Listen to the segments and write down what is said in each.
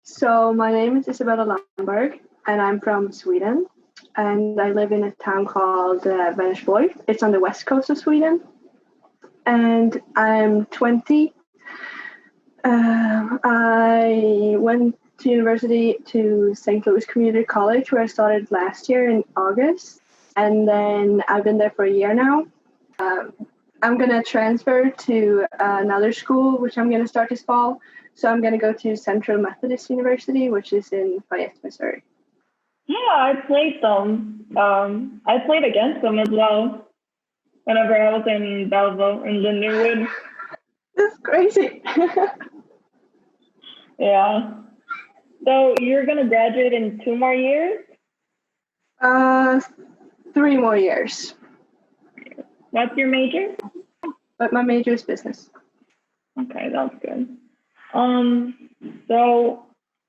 So my name is Isabella Lundberg, and I'm from Sweden, and I live in a town called Vänersborg. It's on the west coast of Sweden, and I'm 20. I went to university to St. Louis Community College, where I started last year in August, and then I've been there for a year now. I'm gonna transfer to another school, which I'm gonna start this fall. So I'm gonna go to Central Methodist University, which is in Fayette, Missouri. Yeah, I played them. I played against them as well whenever I was in Belleville in Lindenwood. That's crazy. Yeah. So you're gonna graduate in 2 more years? 3 more years. What's your major? But my major is business. Okay, that's good. So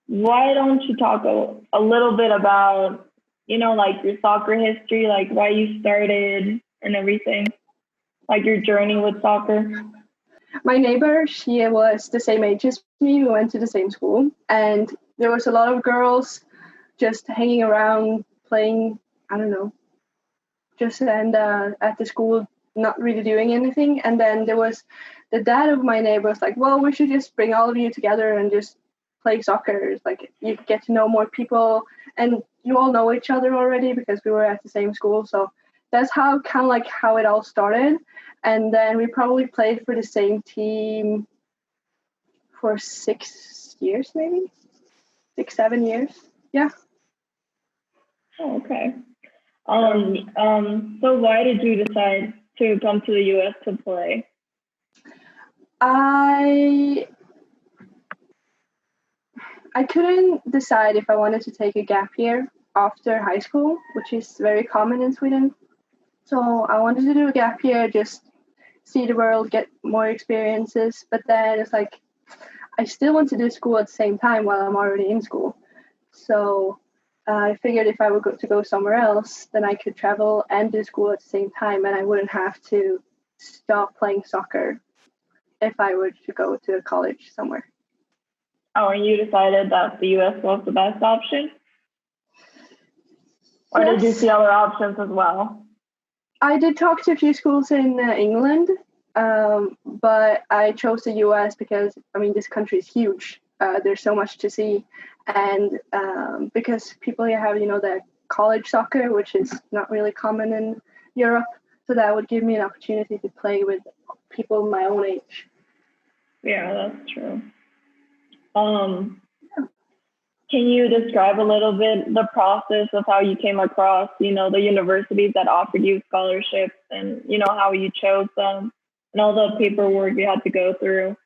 why don't you talk a little bit about, like your soccer history, like why you started and everything, like your journey with soccer? My neighbor, she was the same age as me. We went to the same school, and there was a lot of girls just hanging around playing, I don't know, just and at the school, not really doing anything. And then there was the dad of my neighbor was like, well, we should just bring all of you together and just play soccer. It's like you get to know more people, and you all know each other already because we were at the same school. So that's how how it all started. And then we probably played for the same team for 6 years, maybe 6, 7 years. Yeah. Oh, okay. So why did you decide to come to the US to play? I couldn't decide if I wanted to take a gap year after high school, which is very common in Sweden. So I wanted to do a gap year, just see the world, get more experiences. But then it's like, I still want to do school at the same time while I'm already in school. So I figured if I were to go somewhere else, then I could travel and do school at the same time, and I wouldn't have to stop playing soccer if I were to go to a college somewhere. Oh, and you decided that the US was the best option? Or Yes. did you see other options as well? I did talk to a few schools in England, but I chose the US because, this country is huge. There's so much to see. And because people here have, the college soccer, which is not really common in Europe. So that would give me an opportunity to play with people my own age. Yeah, that's true. Can you describe a little bit the process of how you came across, the universities that offered you scholarships and, how you chose them and all the paperwork you had to go through?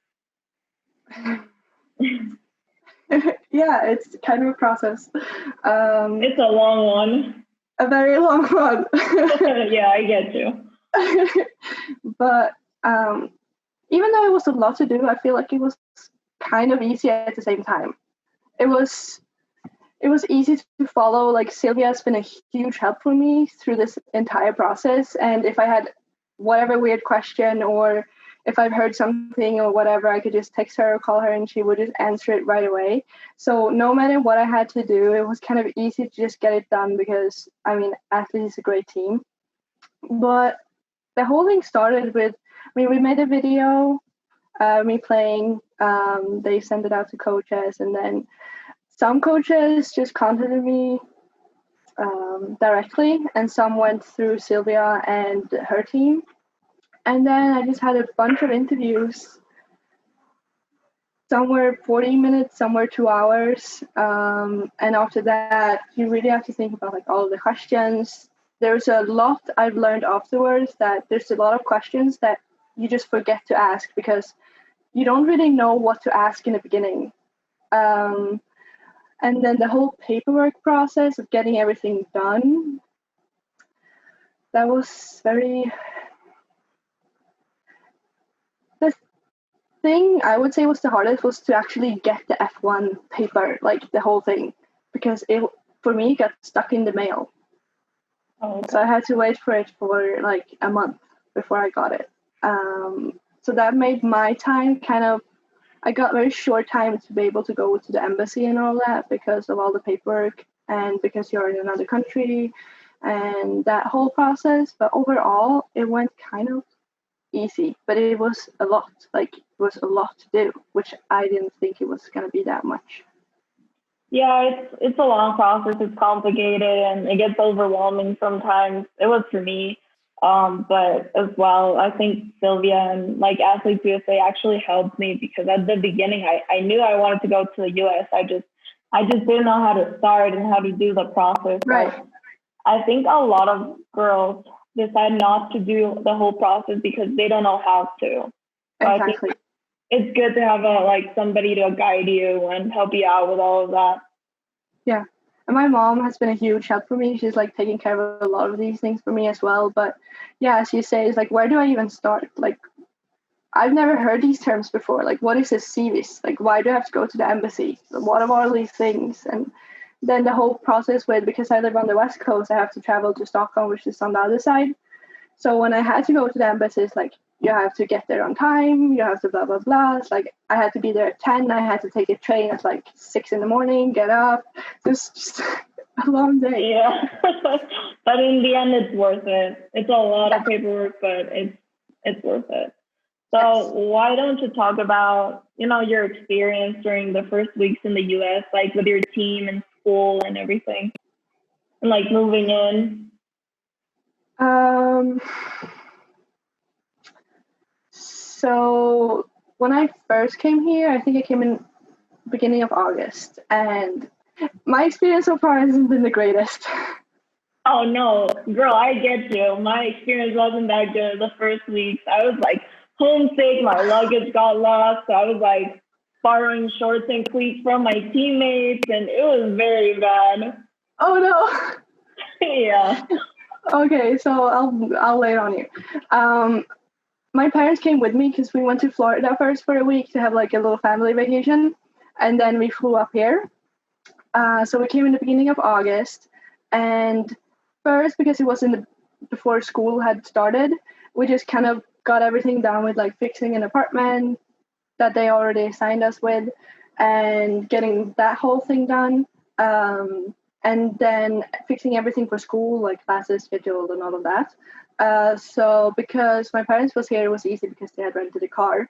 Yeah, it's kind of a process. It's a long one. A very long one. Yeah, I get you. But even though it was a lot to do, I feel like it was kind of easy at the same time. It was easy to follow. Like, Sylvia has been a huge help for me through this entire process. And if I had whatever weird question, or if I've heard something or whatever, I could just text her or call her and she would just answer it right away. So no matter what I had to do, it was kind of easy to just get it done because, Athlete is a great team. But the whole thing started with, we made a video, me playing, they sent it out to coaches, and then some coaches just contacted me directly, and some went through Sylvia and her team. And then I just had a bunch of interviews. Some were 40 minutes, some were 2 hours. And after that, you really have to think about all of the questions. There's a lot I've learned afterwards, that there's a lot of questions that you just forget to ask because you don't really know what to ask in the beginning. And then the whole paperwork process of getting everything done, that was very... The thing I would say was the hardest was to actually get the F1 paper, the whole thing, because it, for me, got stuck in the mail. Oh, okay. So I had to wait for it for a month before I got it. So that made my time I got very short time to be able to go to the embassy and all that because of all the paperwork and because you're in another country and that whole process. But overall, it went kind of easy, but it was a lot. Like, it was a lot to do, which I didn't think it was going to be that much. Yeah, it's a long process. It's complicated and it gets overwhelming sometimes. It was for me. But as well, I think Sylvia and like Athletes USA actually helped me because at the beginning, I knew I wanted to go to the US. I just didn't know how to start and how to do the process. Right. So I think a lot of girls decide not to do the whole process because they don't know how to. So Exactly. I think it's good to have somebody to guide you and help you out with all of that. Yeah. And my mom has been a huge help for me. She's like taking care of a lot of these things for me as well. But yeah, as you say, it's like, where do I even start? Like, I've never heard these terms before. Like, what is a CVIS? Like, why do I have to go to the embassy? What are all these things? And then the whole process with, because I live on the West Coast, I have to travel to Stockholm, which is on the other side. So when I had to go to the embassy, it's like, you have to get there on time, you have to blah, blah, blah. It's like, I had to be there at 10, I had to take a train at like 6 in the morning, get up. It's just a long day. Yeah, but in the end, it's worth it. It's a lot of paperwork, but it's worth it. So Yes. why don't you talk about, your experience during the first weeks in the US, like with your team and school and everything, and like moving in? So when I first came here, I think I came in beginning of August, and my experience so far hasn't been the greatest. Oh no, girl, I get you. My experience wasn't that good the first weeks. I was like homesick, my luggage got lost. So I was like borrowing shorts and cleats from my teammates, and it was very bad. Oh no. Yeah. Okay, so I'll lay it on you. My parents came with me because we went to Florida first for a week to have like a little family vacation, and then we flew up here. So we came in the beginning of August, and first, because it was before school had started, we just kind of got everything done with like fixing an apartment that they already assigned us with, and getting that whole thing done. And then fixing everything for school, like classes scheduled and all of that. So because my parents was here, it was easy because they had rented a car.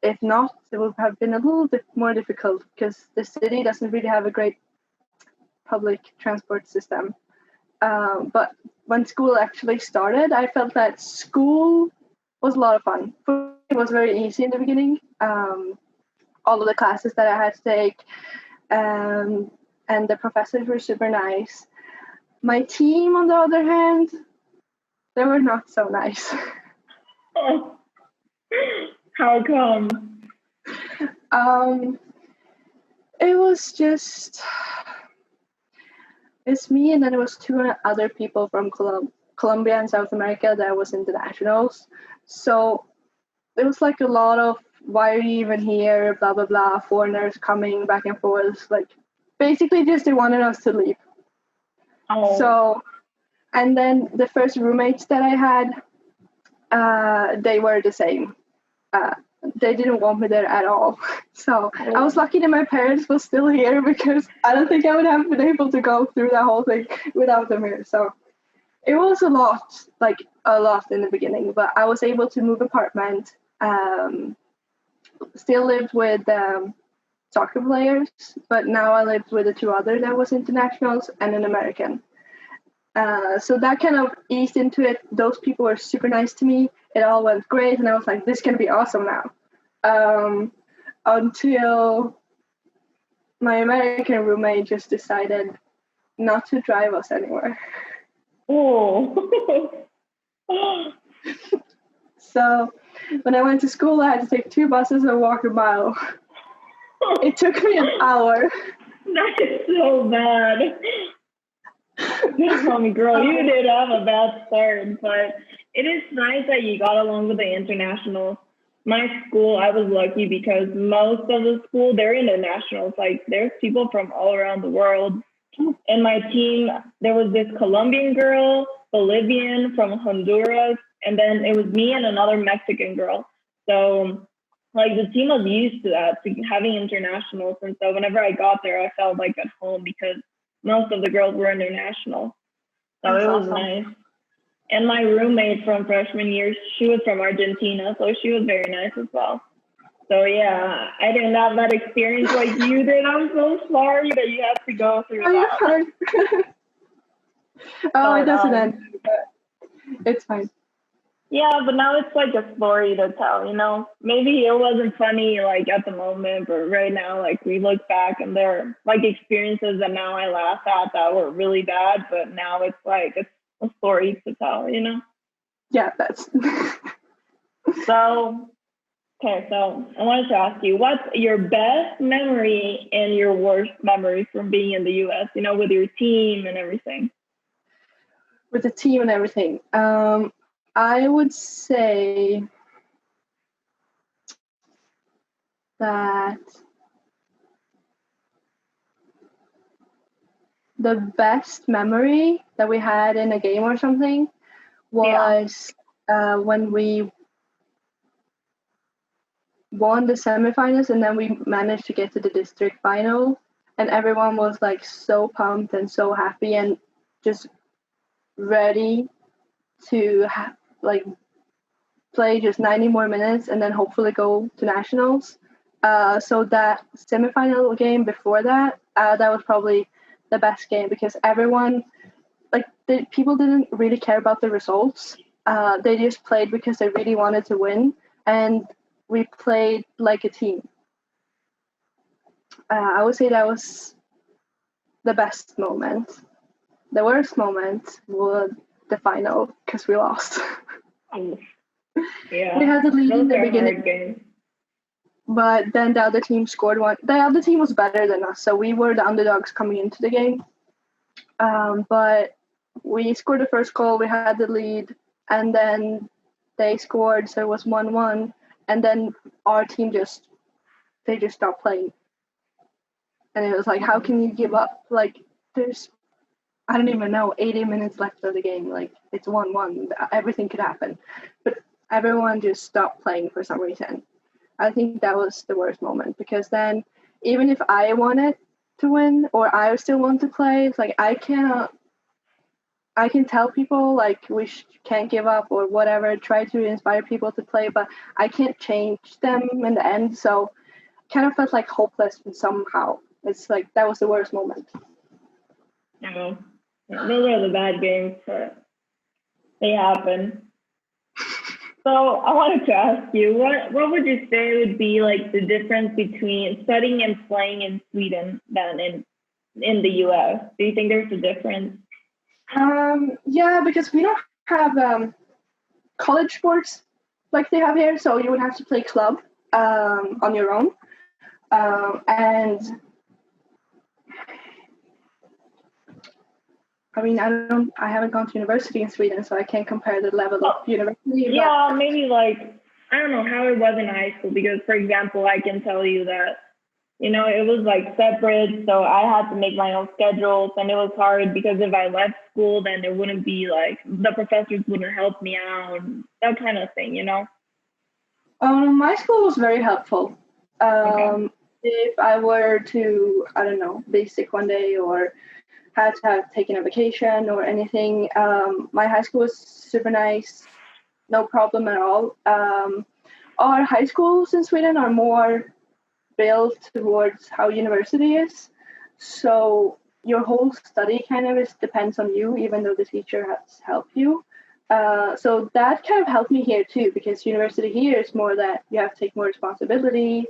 If not, it would have been a little bit more difficult because the city doesn't really have a great public transport system. But when school actually started, I felt that school was a lot of fun. It was very easy in the beginning. All of the classes that I had to take, and the professors were super nice. My team, on the other hand, they were not so nice. Oh, how come? It was just, it's me and then it was two other people from Colombia and South America that was internationals. So it was like a lot of, why are you even here, blah, blah, blah, foreigners coming back and forth. Like, basically just they wanted us to leave. Oh. So, and then the first roommates that I had, they were the same. They didn't want me there at all. So I was lucky that my parents were still here because I don't think I would have been able to go through that whole thing without them here. So it was a lot in the beginning, but I was able to move apartment, still lived with soccer players, but now I lived with the two others that was internationals and an American. So that kind of eased into it. Those people were super nice to me. It all went great, and I was like, this is going to be awesome now. Until my American roommate just decided not to drive us anywhere. Oh. So when I went to school, I had to take 2 buses and walk a mile. It took me an hour. That is so bad. Girl, you did have a bad start, but it is nice that you got along with the internationals. My school, I was lucky because most of the school, they're internationals. Like, there's people from all around the world. And my team, there was this Colombian girl, Bolivian, from Honduras, and then it was me and another Mexican girl. So like the team was used to that, to having internationals. And so whenever I got there, I felt like at home because most of the girls were international. So That's it was awesome. nice. And my roommate from freshman year, she was from Argentina, so she was very nice as well. So yeah, I didn't have that experience like you did. I'm so sorry that you had to go through Oh, you're that. fine. It doesn't end, but it's fine. Yeah, but now it's like a story to tell, you know? Maybe it wasn't funny like at the moment, but right now, like we look back and they're like experiences that now I laugh at that were really bad, but now it's like it's a story to tell, you know? Yeah, that's. So, okay, so I wanted to ask you, what's your best memory and your worst memory from being in the US, you know, with your team and everything? With the team and everything. I would say that the best memory that we had in a game or something was when we won the semifinals and then we managed to get to the district final, and everyone was like so pumped and so happy and just ready to like play just 90 more minutes and then hopefully go to nationals. So that semifinal game before that, that was probably the best game because everyone, like the people didn't really care about the results. They just played because they really wanted to win, and we played like a team. I would say that was the best moment. The worst moment was the final because we lost. Yeah, we had the lead in the hard beginning, games. but then the other team scored one. The other team was better than us, so we were the underdogs coming into the game. But we scored the first goal, we had the lead, and then they scored, so it was 1-1. And then our team just stopped playing. And it was like, how can you give up? Like, there's, I don't even know, 80 minutes left of the game. Like, it's 1-1. Everything could happen. But everyone just stopped playing for some reason. I think that was the worst moment because then even if I wanted to win or I still want to play, it's like I can tell people like we can't give up or whatever, try to inspire people to play, but I can't change them in the end. So kind of felt like hopeless somehow. It's like that was the worst moment. No, those are the bad games, but they happen. So I wanted to ask you, what would you say would be like the difference between studying and playing in Sweden than in the US? Do you think there's a difference? Yeah, because we don't have college sports like they have here, so you would have to play club on your own, and I mean, I haven't gone to university in Sweden, so I can't compare the level of university. Yeah, maybe like, I don't know how it was in high school, because for example, I can tell you that, you know, it was like separate. So I had to make my own schedules, and it was hard because if I left school, then it wouldn't be like, the professors wouldn't help me out, that kind of thing, you know? My school was very helpful. Okay. If I were to, I don't know, be sick one day or had to have taken a vacation or anything, my high school was super nice, no problem at all. Our high schools in Sweden are more built towards how university is, so your whole study kind of depends on you, even though the teacher has helped you. So that kind of helped me here too, because university here is more that you have to take more responsibility.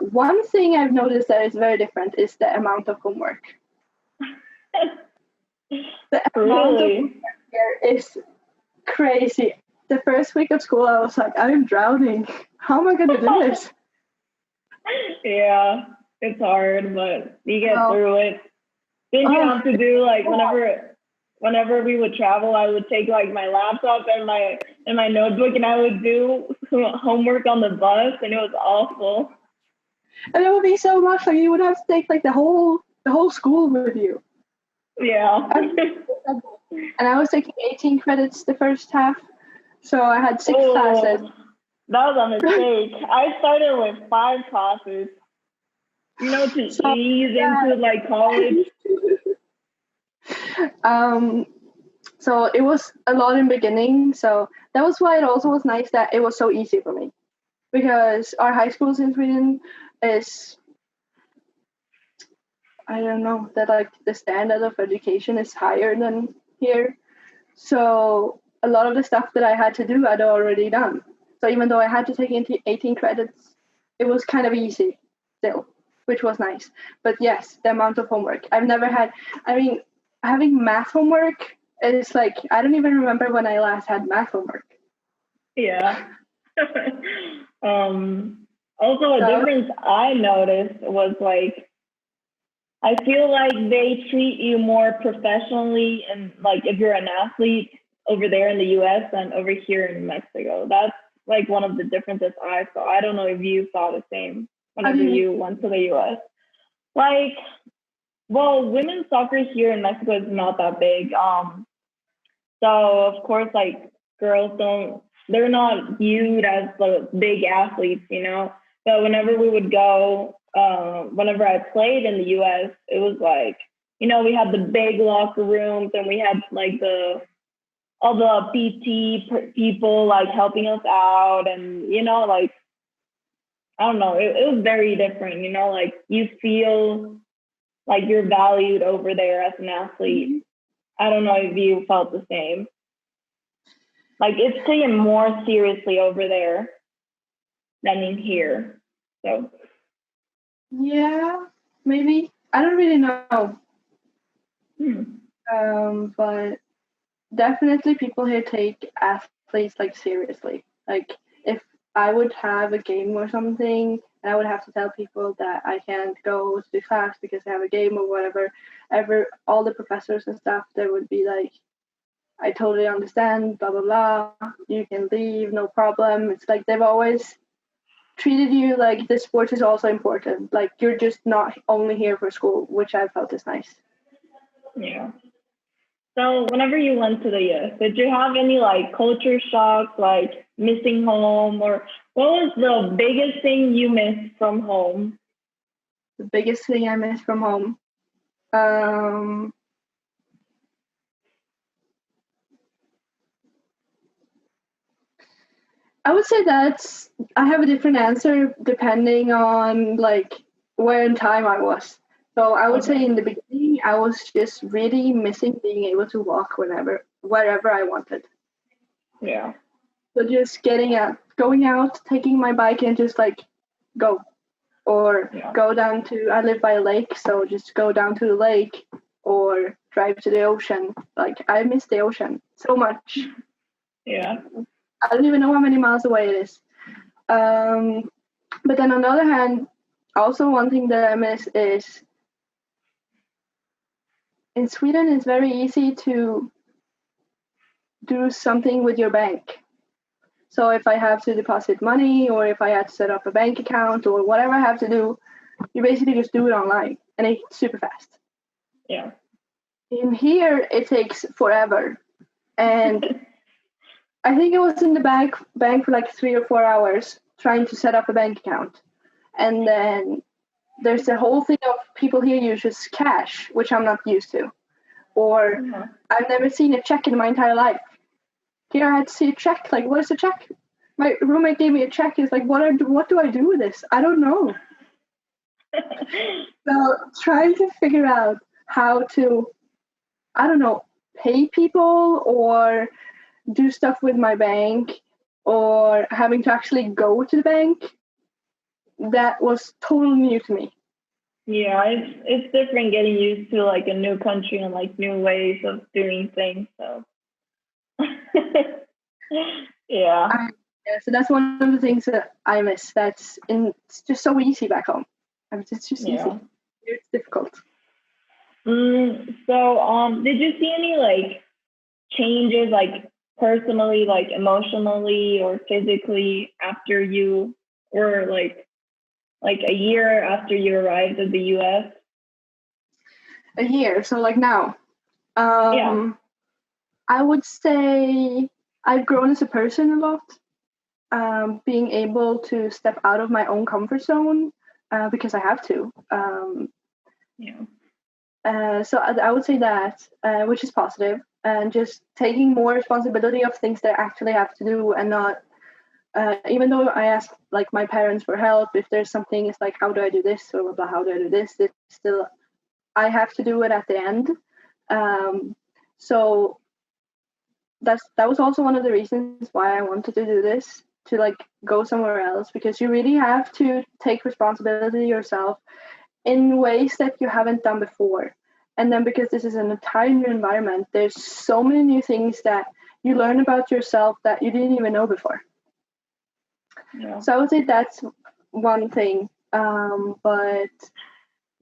One thing I've noticed that is very different is the amount of homework. The amount of homework here is crazy. The first week of school, I was like, I'm drowning. How am I going to do this? Yeah, it's hard, but you get through it. Didn't you have to do like whenever we would travel, I would take like my laptop and my notebook, and I would do homework on the bus, and it was awful. And it would be so much, like you would have to take like the whole school with you. Yeah. And I was taking 18 credits the first half, so I had 6 classes. That was a mistake. I started with 5 classes, to ease into like college. So it was a lot in beginning. So that was why it also was nice that it was so easy for me, because our high schools in Sweden is, I don't know, that like the standard of education is higher than here. So a lot of the stuff that I had to do, I'd already done. So even though I had to take 18 credits, it was kind of easy still, which was nice. But yes, the amount of homework. I've never had, having math homework is like, I don't even remember when I last had math homework. Yeah. Also, a difference I noticed was like, I feel like they treat you more professionally, and like if you're an athlete over there in the US than over here in Mexico. That's like one of the differences I saw. I don't know if you saw the same whenever you went to the US. Like, well, women's soccer here in Mexico is not that big. So of course, like girls they're not viewed as the big athletes, But whenever we would go, whenever I played in the US, it was like, we had the big locker rooms, and we had like all the PT people like helping us out, and like, I don't know, it was very different, like you feel like you're valued over there as an athlete. I don't know if you felt the same. Like it's taken more seriously over there than in here. So yeah, maybe. I don't really know. But definitely people here take athletes like seriously. Like if I would have a game or something, and I would have to tell people that I can't go to the class because I have a game or whatever, all the professors and stuff, they would be like, I totally understand, blah, blah, blah. You can leave, no problem. It's like they've always treated you like the sport is also important. Like you're just not only here for school, which I felt is nice. Yeah. So whenever you went to the US, did you have any like culture shock, like missing home, or what was the biggest thing you missed from home? The biggest thing I missed from home. I would say I have a different answer depending on like where in time I was. So I would say in the beginning, I was just really missing being able to walk wherever I wanted. Yeah. So just going out, taking my bike and just like go. Or go down I live by a lake, so just go down to the lake or drive to the ocean. Like I miss the ocean so much. Yeah. I don't even know how many miles away it is. But then on the other hand, also one thing that I miss is in Sweden it's very easy to do something with your bank. So if I have to deposit money or if I have to set up a bank account or whatever I have to do, you basically just do it online and it's super fast. Yeah. In here, it takes forever. And I think it was in the bank for like 3 or 4 hours trying to set up a bank account. And then there's a whole thing of people here use just cash, which I'm not used to. Or I've never seen a check in my entire life. Here I had to see a check. Like, what is a check? My roommate gave me a check. He's like, what do I do with this? I don't know. So trying to figure out how to, I don't know, pay people or do stuff with my bank or having to actually go to the bank, that was totally new to me. Yeah, it's different getting used to like a new country and like new ways of doing things. So yeah. So that's one of the things that I miss. It's just so easy back home. It's just easy. It's difficult. So did you see any like changes like personally, like emotionally or physically after you were like a year after you arrived at the US? A year, so like now. I would say I've grown as a person a lot. being able to step out of my own comfort zone because I have to. So I would say that, which is positive, and just taking more responsibility of things that I actually have to do, and not, even though I ask like my parents for help, if there's something, it's like, how do I do this, or blah, blah, how do I do this? It's still, I have to do it at the end. So that was also one of the reasons why I wanted to do this, to like go somewhere else, because you really have to take responsibility yourself in ways that you haven't done before. And then because this is an entire new environment, there's so many new things that you learn about yourself that you didn't even know before. So I would say that's one thing. But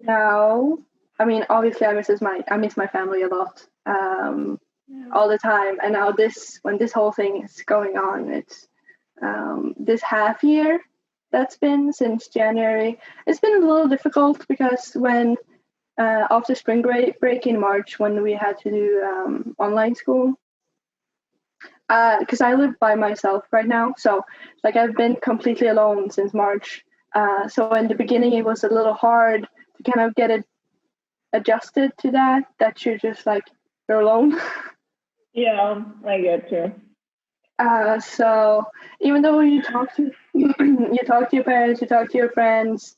now, I mean, obviously I miss my family a lot, all the time. And now when this whole thing is going on, it's this half year that's been since January. It's been a little difficult because when after spring break in March, when we had to do online school, because I live by myself right now, so like I've been completely alone since March. So in the beginning, it was a little hard to kind of get it adjusted to that you're just like, you're alone. Yeah, I get you. So even though you talk to your parents, you talk to your friends,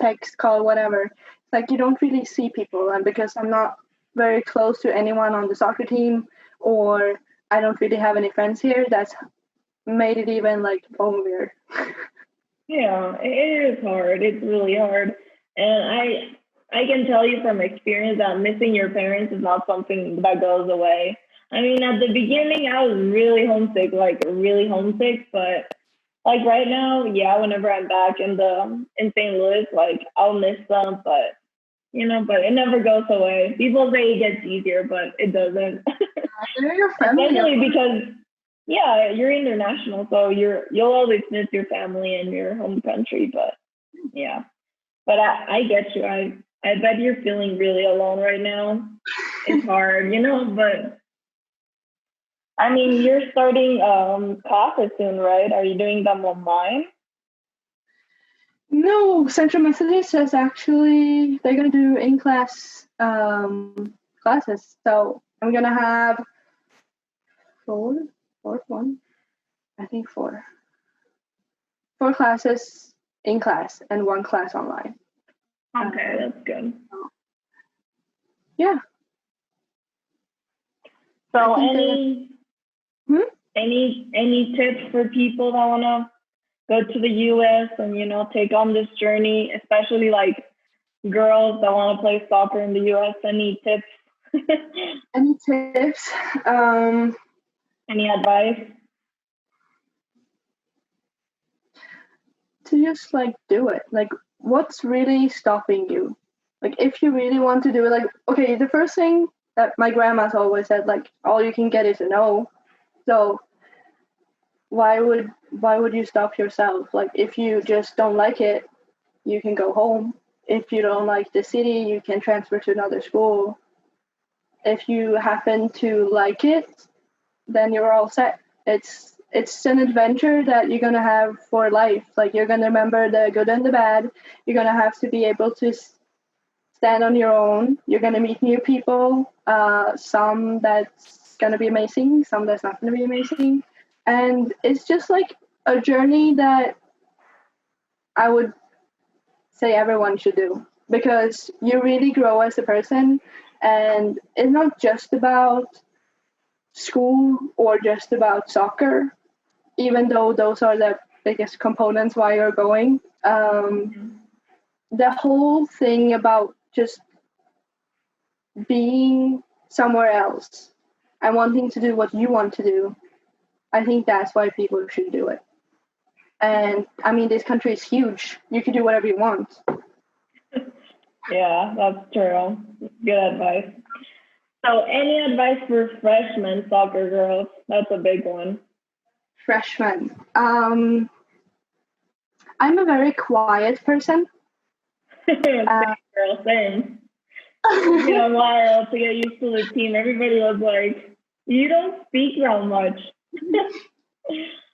text, call, whatever, like you don't really see people. And because I'm not very close to anyone on the soccer team, or I don't really have any friends here, that's made it even like lonelier. Yeah, it is hard. It's really hard. And I can tell you from experience that missing your parents is not something that goes away. I mean, at the beginning, I was really homesick, but like right now, yeah, whenever I'm back in St. Louis, like I'll miss them, but it never goes away. People say it gets easier, but it doesn't. They're your family. Especially because, yeah, you're international, so you'll always miss your family and your home country. But yeah, but I get you. I bet you're feeling really alone right now. It's hard, but I mean, you're starting classes soon, right? Are you doing them online? No, Central Methodist says actually they're gonna do in-class classes. So I'm gonna have four classes in class and one class online. Okay, that's good. Yeah. So any tips for people that want to go to the US and take on this journey, especially like girls that want to play soccer in the US? Any tips? Any tips? Any advice? To just like do it. Like, what's really stopping you? Like, if you really want to do it, like, okay, the first thing that my grandma's always said, like, all you can get is a no. So why would you stop yourself? Like, if you just don't like it, you can go home. If you don't like the city, you can transfer to another school. If you happen to like it, then you're all set. It's an adventure that you're gonna have for life. Like, you're gonna remember the good and the bad. You're gonna have to be able to stand on your own. You're gonna meet new people. Some that's gonna be amazing, some that's not gonna be amazing, and it's just like a journey that I would say everyone should do, because you really grow as a person, and it's not just about school or just about soccer, even though those are the biggest components why you're going. The whole thing about just being somewhere else and wanting to do what you want to do, I think that's why people should do it. And I mean, this country is huge. You can do whatever you want. Yeah, that's true. Good advice. So any advice for freshman soccer girls? That's a big one. Freshmen. I'm a very quiet person. Same, girl, same. It's been a while to get used to the team. Everybody was like, you don't speak that much.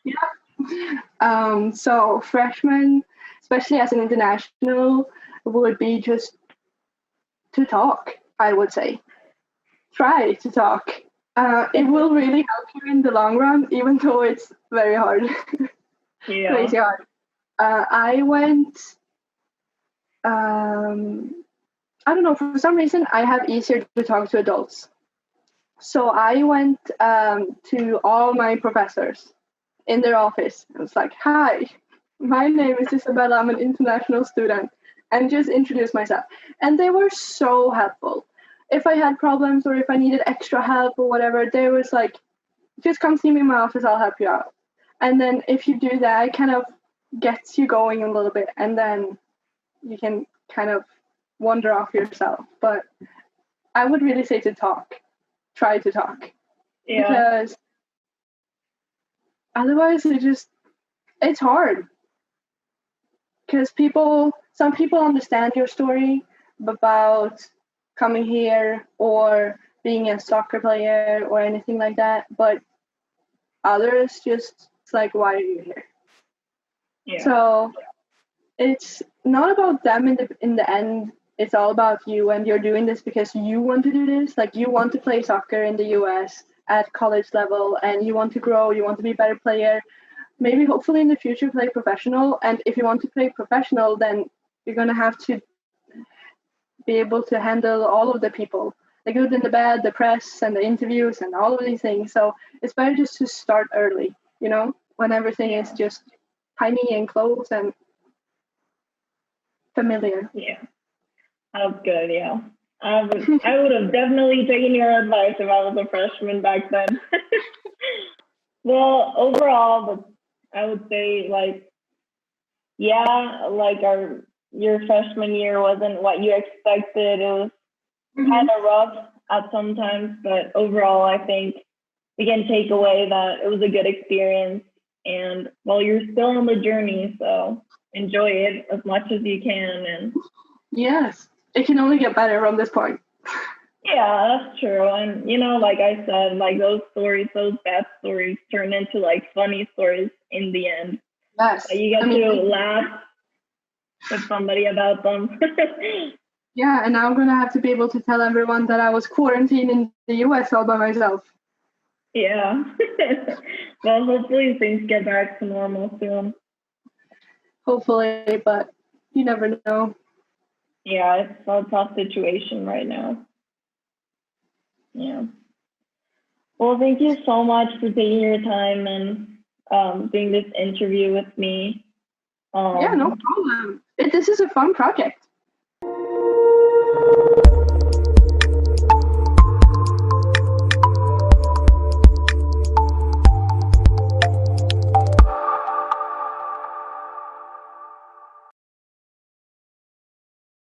Yeah. So freshmen, especially as an international, would be just to talk, I would say. Try to talk. It will really help you in the long run, even though it's very hard, Yeah. crazy hard. I went, I don't know, for some reason, I have easier to talk to adults. So I went to all my professors in their office. I was like, hi, my name is Isabella. I'm an international student. And just introduced myself. And they were so helpful. If I had problems or if I needed extra help or whatever, they was like, just come see me in my office, I'll help you out. And then if you do that, it kind of gets you going a little bit. And then you can kind of wander off yourself. But I would really say to talk. Try to talk. Yeah. Because otherwise it's hard. Because some people understand your story about coming here or being a soccer player or anything like that, but others it's like, why are you here? Yeah. So it's not about them in the end. It's all about you, and you're doing this because you want to do this. Like, you want to play soccer in the US at college level, and you want to grow, you want to be a better player. Maybe hopefully in the future play professional. And if you want to play professional, then you're going to have to be able to handle all of the people, the good and the bad, the press and the interviews and all of these things. So it's better just to start early, when everything is just tiny and close and familiar. Yeah. That's good, yeah. I would have definitely taken your advice if I was a freshman back then. Well, overall, I would say, like, yeah, like your freshman year wasn't what you expected. It was kind of rough at some times, but overall, I think we can take away that it was a good experience. And well, you're still on the journey, so enjoy it as much as you can. And yes, it can only get better from this point. yeah, that's true. And like I said, like those bad stories turn into like funny stories in the end. Yes. You get to laugh with somebody about them. Yeah, and now I'm going to have to be able to tell everyone that I was quarantined in the US all by myself. Yeah. Well, hopefully things get back to normal soon. Hopefully, but you never know. Yeah, it's a tough situation right now. Yeah. Well, thank you so much for taking your time and doing this interview with me. Yeah, no problem. This is a fun project.